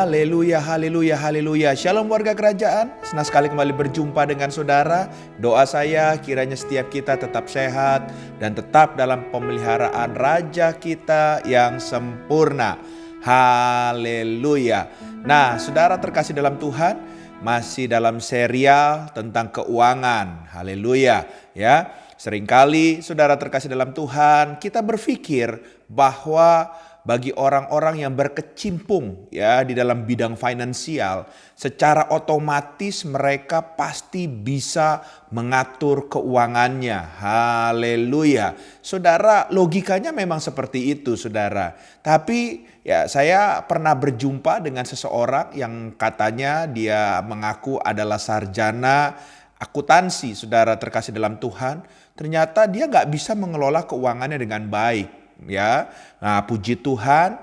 Haleluya, haleluya, haleluya. Shalom warga kerajaan, senang sekali kembali berjumpa dengan saudara. Doa saya kiranya setiap kita tetap sehat dan tetap dalam pemeliharaan Raja kita yang sempurna. Haleluya. Nah, saudara terkasih dalam Tuhan, masih dalam serial tentang keuangan. Haleluya, ya. Seringkali saudara terkasih dalam Tuhan, kita berpikir bahwa bagi orang-orang yang berkecimpung ya di dalam bidang finansial, secara otomatis mereka pasti bisa mengatur keuangannya. Haleluya. Saudara, logikanya memang seperti itu, saudara. Tapi ya, saya pernah berjumpa dengan seseorang yang katanya dia mengaku adalah sarjana akuntansi, saudara terkasih dalam Tuhan. Ternyata dia nggak bisa mengelola keuangannya dengan baik. Ya, nah puji Tuhan,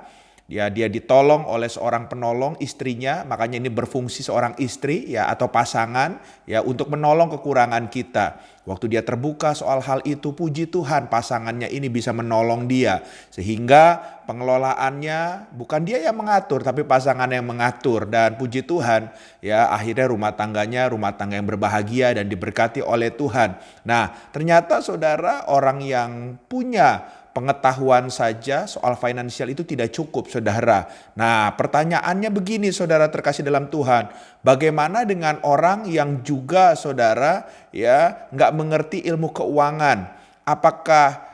dia ditolong oleh seorang penolong istrinya, makanya ini berfungsi seorang istri ya atau pasangan ya untuk menolong kekurangan kita. Waktu dia terbuka soal hal itu, puji Tuhan pasangannya ini bisa menolong dia sehingga pengelolaannya bukan dia yang mengatur tapi pasangan yang mengatur, dan puji Tuhan ya akhirnya rumah tangga yang berbahagia dan diberkati oleh Tuhan. Nah, ternyata saudara, orang yang punya pengetahuan saja soal finansial itu tidak cukup, saudara. Nah, pertanyaannya begini, saudara terkasih dalam Tuhan. Bagaimana dengan orang yang juga, saudara, ya nggak mengerti ilmu keuangan? Apakah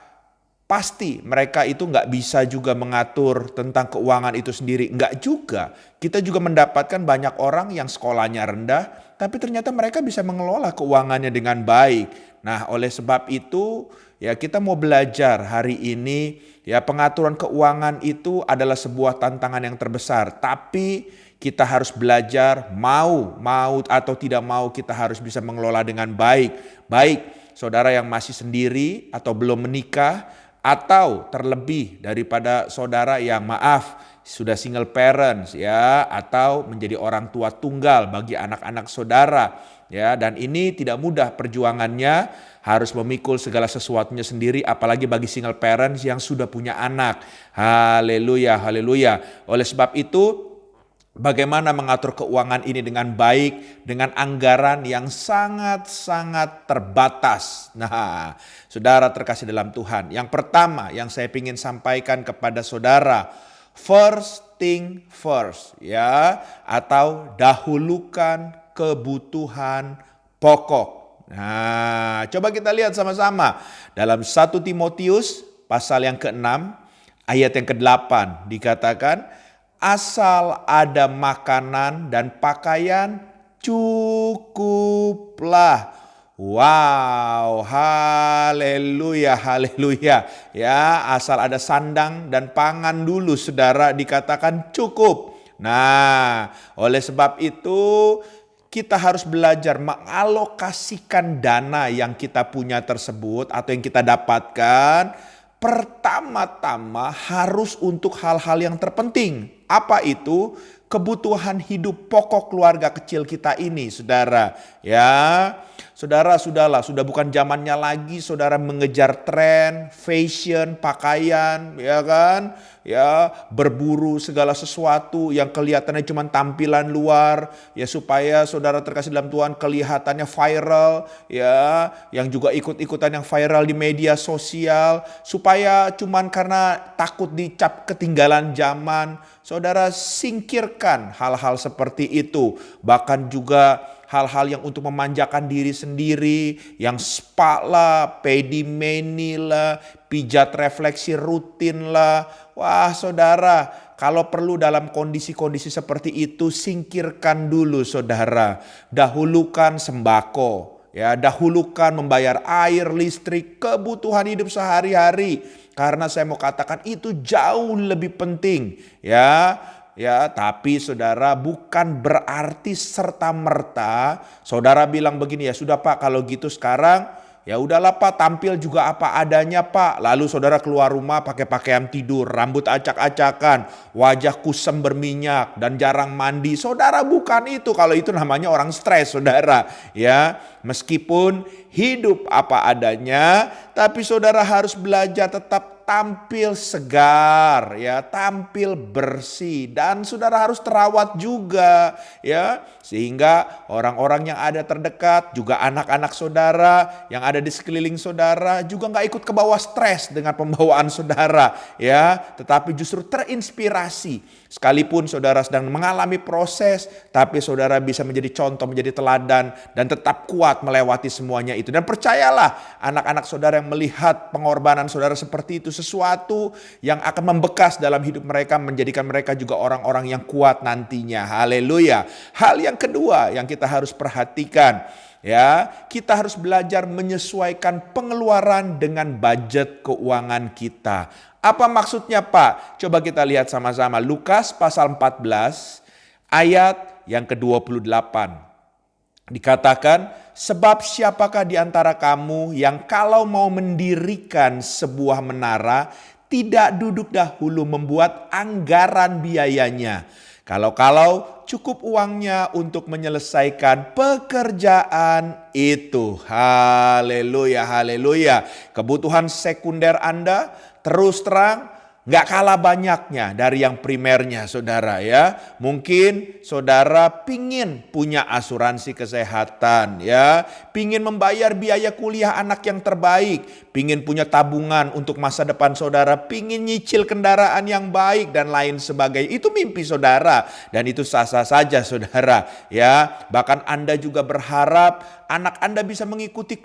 pasti mereka itu nggak bisa juga mengatur tentang keuangan itu sendiri? Nggak juga. Kita juga mendapatkan banyak orang yang sekolahnya rendah, tapi ternyata mereka bisa mengelola keuangannya dengan baik. Nah, oleh sebab itu ya kita mau belajar hari ini ya, pengaturan keuangan itu adalah sebuah tantangan yang terbesar. Tapi kita harus belajar, mau atau tidak mau kita harus bisa mengelola dengan baik. Baik saudara yang masih sendiri atau belum menikah, atau terlebih daripada saudara yang sudah single parents ya, atau menjadi orang tua tunggal bagi anak-anak saudara. Ya, dan ini tidak mudah perjuangannya, harus memikul segala sesuatunya sendiri, apalagi bagi single parents yang sudah punya anak. Haleluya, haleluya. Oleh sebab itu, bagaimana mengatur keuangan ini dengan baik, dengan anggaran yang sangat-sangat terbatas. Nah, saudara terkasih dalam Tuhan, yang pertama yang saya ingin sampaikan kepada saudara, first thing first ya, atau dahulukan kebutuhan pokok. Nah, coba kita lihat sama-sama dalam 1 Timotius pasal yang ke-6 ayat yang ke-8 dikatakan, asal ada makanan dan pakaian cukuplah. Wow, haleluya, haleluya. Ya, asal ada sandang dan pangan dulu, saudara, dikatakan cukup. Nah, oleh sebab itu kita harus belajar mengalokasikan dana yang kita punya tersebut atau yang kita dapatkan. Pertama-tama harus untuk hal-hal yang terpenting. Apa itu? Kebutuhan hidup pokok keluarga kecil kita ini, saudara. Ya, saudara, sudah bukan zamannya lagi saudara mengejar tren, fashion, pakaian, ya kan? Ya, berburu segala sesuatu yang kelihatannya cuma tampilan luar, ya supaya saudara terkasih dalam Tuhan kelihatannya viral, ya, yang juga ikut-ikutan yang viral di media sosial, supaya cuman karena takut dicap ketinggalan zaman, saudara singkirkan hal-hal seperti itu. Bahkan juga hal-hal yang untuk memanjakan diri sendiri, yang spa lah, pedi-mani lah, pijat refleksi rutin lah. Wah saudara, kalau perlu dalam kondisi-kondisi seperti itu, singkirkan dulu saudara. Dahulukan sembako, ya, dahulukan membayar air, listrik, kebutuhan hidup sehari-hari. Karena saya mau katakan itu jauh lebih penting, ya. Ya, tapi saudara bukan berarti serta-merta saudara bilang begini, ya sudah Pak, kalau gitu sekarang ya udahlah Pak, tampil juga apa adanya Pak. Lalu saudara keluar rumah pakai pakaian tidur, rambut acak-acakan, wajah kusam berminyak dan jarang mandi. Saudara bukan itu, kalau itu namanya orang stres, saudara. Ya, meskipun hidup apa adanya, tapi saudara harus belajar tetap tampil segar, ya, tampil bersih, dan saudara harus terawat juga, ya, sehingga orang-orang yang ada terdekat, juga anak-anak saudara yang ada di sekeliling saudara juga nggak ikut ke bawah stres dengan pembawaan saudara, ya, tetapi justru terinspirasi. Sekalipun saudara sedang mengalami proses, tapi saudara bisa menjadi contoh, menjadi teladan, dan tetap kuat melewati semuanya itu. Dan percayalah, anak-anak saudara yang melihat pengorbanan saudara seperti itu, sesuatu yang akan membekas dalam hidup mereka, menjadikan mereka juga orang-orang yang kuat nantinya. Haleluya. Hal yang kedua yang kita harus perhatikan, ya, kita harus belajar menyesuaikan pengeluaran dengan budget keuangan kita. Apa maksudnya, Pak? Coba kita lihat sama-sama. Lukas pasal 14 ayat yang ke-28. Dikatakan, sebab siapakah di antara kamu yang kalau mau mendirikan sebuah menara, tidak duduk dahulu membuat anggaran biayanya. Kalau cukup uangnya untuk menyelesaikan pekerjaan itu. Haleluya, haleluya. Kebutuhan sekunder Anda terus terang nggak kalah banyaknya dari yang primernya, saudara, ya. Mungkin saudara pingin punya asuransi kesehatan, ya, pingin membayar biaya kuliah anak yang terbaik, pingin punya tabungan untuk masa depan saudara, pingin nyicil kendaraan yang baik dan lain sebagainya. Itu mimpi saudara dan itu sah-sah saja, saudara, ya. Bahkan Anda juga berharap anak Anda bisa mengikuti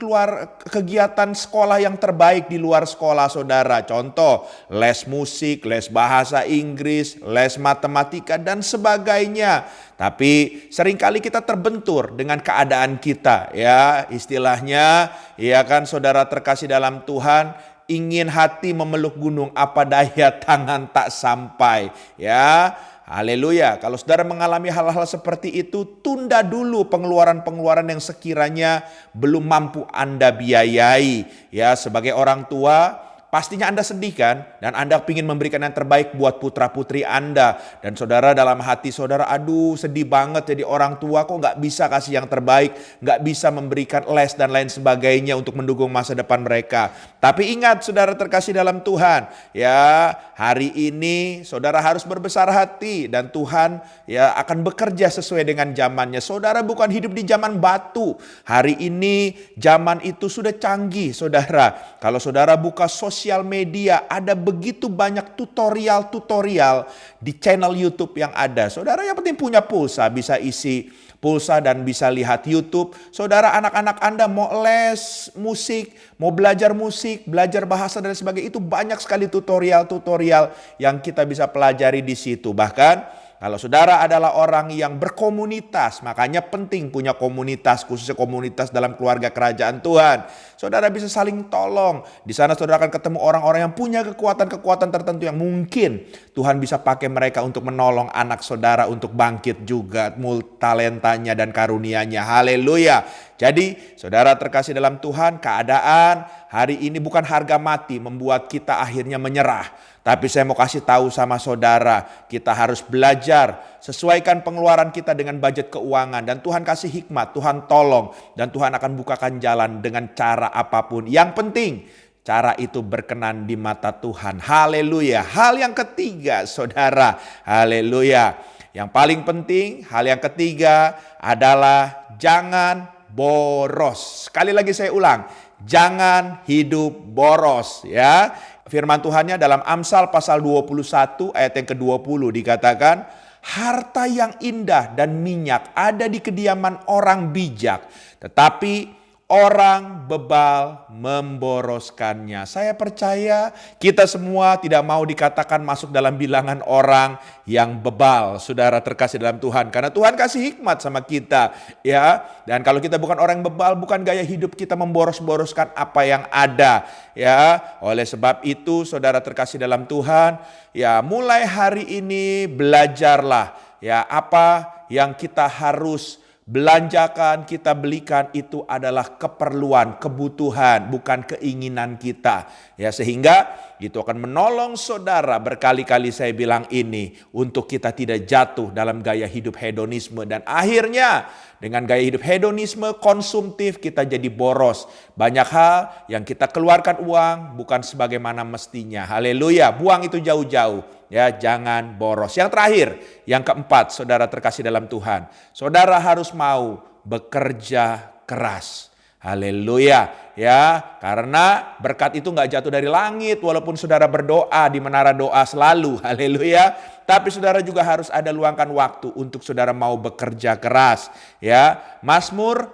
kegiatan sekolah yang terbaik di luar sekolah saudara. Contoh, les musik, les bahasa Inggris, les matematika, dan sebagainya. Tapi seringkali kita terbentur dengan keadaan kita, ya, istilahnya, ya kan, saudara terkasih dalam Tuhan, ingin hati memeluk gunung, apa daya tangan tak sampai, ya. Haleluya. Kalau saudara mengalami hal-hal seperti itu, tunda dulu pengeluaran-pengeluaran yang sekiranya belum mampu Anda biayai. Ya, sebagai orang tua, pastinya Anda sedih kan? Dan Anda ingin memberikan yang terbaik buat putra-putri Anda. Dan saudara dalam hati saudara, aduh sedih banget jadi orang tua, kok gak bisa kasih yang terbaik, gak bisa memberikan les dan lain sebagainya untuk mendukung masa depan mereka. Tapi ingat saudara terkasih dalam Tuhan, ya, hari ini saudara harus berbesar hati dan Tuhan, ya, akan bekerja sesuai dengan zamannya. Saudara bukan hidup di zaman batu. Hari ini zaman itu sudah canggih, saudara. Kalau saudara buka sosial media, ada begitu banyak tutorial-tutorial di channel YouTube yang ada. Saudara yang penting punya pulsa, bisa isi pulsa dan bisa lihat YouTube. Saudara, anak-anak Anda mau les musik, mau belajar musik, belajar bahasa dan sebagainya, itu banyak sekali tutorial-tutorial yang kita bisa pelajari di situ. Bahkan kalau saudara adalah orang yang berkomunitas, makanya penting punya komunitas, khususnya komunitas dalam keluarga kerajaan Tuhan. Saudara bisa saling tolong. Di sana saudara akan ketemu orang-orang yang punya kekuatan-kekuatan tertentu yang mungkin Tuhan bisa pakai mereka untuk menolong anak saudara untuk bangkit juga talentanya dan karunia-Nya. Haleluya. Jadi saudara terkasih dalam Tuhan, keadaan hari ini bukan harga mati membuat kita akhirnya menyerah. Tapi saya mau kasih tahu sama saudara, kita harus belajar sesuaikan pengeluaran kita dengan budget keuangan. Dan Tuhan kasih hikmat, Tuhan tolong. Dan Tuhan akan bukakan jalan dengan cara apapun. Yang penting, cara itu berkenan di mata Tuhan. Haleluya. Hal yang ketiga, saudara. Haleluya. Yang paling penting, hal yang ketiga adalah jangan boros. Sekali lagi saya ulang, jangan hidup boros, ya. Firman Tuhannya dalam Amsal pasal 21 ayat yang ke-20 dikatakan, harta yang indah dan minyak ada di kediaman orang bijak, tetapi orang bebal memboroskannya. Saya percaya kita semua tidak mau dikatakan masuk dalam bilangan orang yang bebal, saudara terkasih dalam Tuhan. Karena Tuhan kasih hikmat sama kita, ya. Dan kalau kita bukan orang yang bebal, bukan gaya hidup kita memboros-boroskan apa yang ada, ya. Oleh sebab itu, saudara terkasih dalam Tuhan, ya, mulai hari ini belajarlah, ya, apa yang kita harus belanjakan, kita belikan itu adalah keperluan, kebutuhan, bukan keinginan kita. Ya, sehingga itu akan menolong saudara. Berkali-kali saya bilang ini untuk kita tidak jatuh dalam gaya hidup hedonisme. Dan akhirnya dengan gaya hidup hedonisme konsumtif kita jadi boros. Banyak hal yang kita keluarkan uang bukan sebagaimana mestinya. Haleluya, buang itu jauh-jauh. Ya, jangan boros. Yang terakhir, yang keempat, saudara terkasih dalam Tuhan. Saudara harus mau bekerja keras. Haleluya, ya, karena berkat itu nggak jatuh dari langit walaupun saudara berdoa di menara doa selalu. Haleluya. Tapi saudara juga harus ada luangkan waktu untuk saudara mau bekerja keras, ya. Mazmur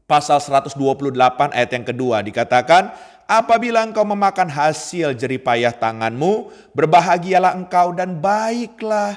pasal 128 ayat yang kedua dikatakan, apabila engkau memakan hasil jeripayah tanganmu, berbahagialah engkau dan baiklah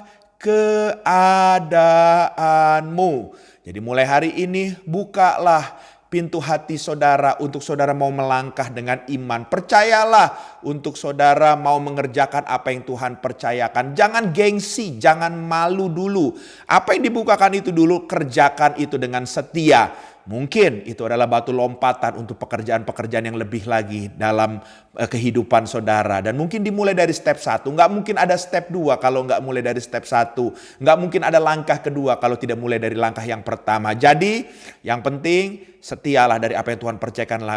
keadaanmu. Jadi mulai hari ini bukalah pintu hati saudara untuk saudara mau melangkah dengan iman. Percayalah untuk saudara mau mengerjakan apa yang Tuhan percayakan. Jangan gengsi, jangan malu dulu. Apa yang dibukakan itu dulu, kerjakan itu dengan setia. Mungkin itu adalah batu lompatan untuk pekerjaan-pekerjaan yang lebih lagi dalam kehidupan saudara. Dan mungkin dimulai dari step 1. Nggak mungkin ada step 2 kalau nggak mulai dari step 1. Nggak mungkin ada langkah kedua kalau tidak mulai dari langkah yang pertama. Jadi yang penting setialah dari apa yang Tuhan percayakan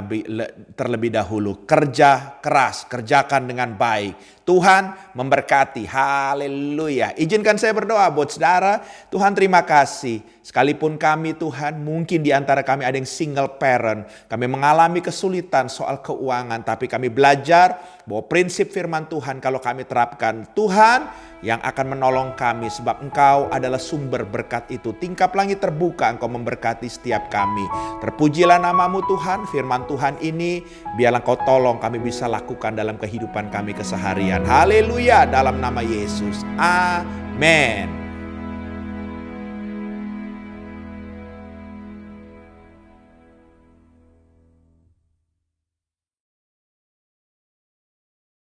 terlebih dahulu. Kerja keras, kerjakan dengan baik. Tuhan memberkati. Haleluya. Izinkan saya berdoa buat saudara. Tuhan terima kasih. Sekalipun kami Tuhan, mungkin di antara kami ada yang single parent. Kami mengalami kesulitan soal keuangan. Tapi kami belajar bahwa prinsip firman Tuhan kalau kami terapkan, Tuhan yang akan menolong kami. Sebab Engkau adalah sumber berkat itu. Tingkap langit terbuka, Engkau memberkati setiap kami. Terpujilah namamu Tuhan. Firman Tuhan ini biarlah Engkau tolong kami bisa lakukan dalam kehidupan kami keseharian. Haleluya, dalam nama Yesus. Amin.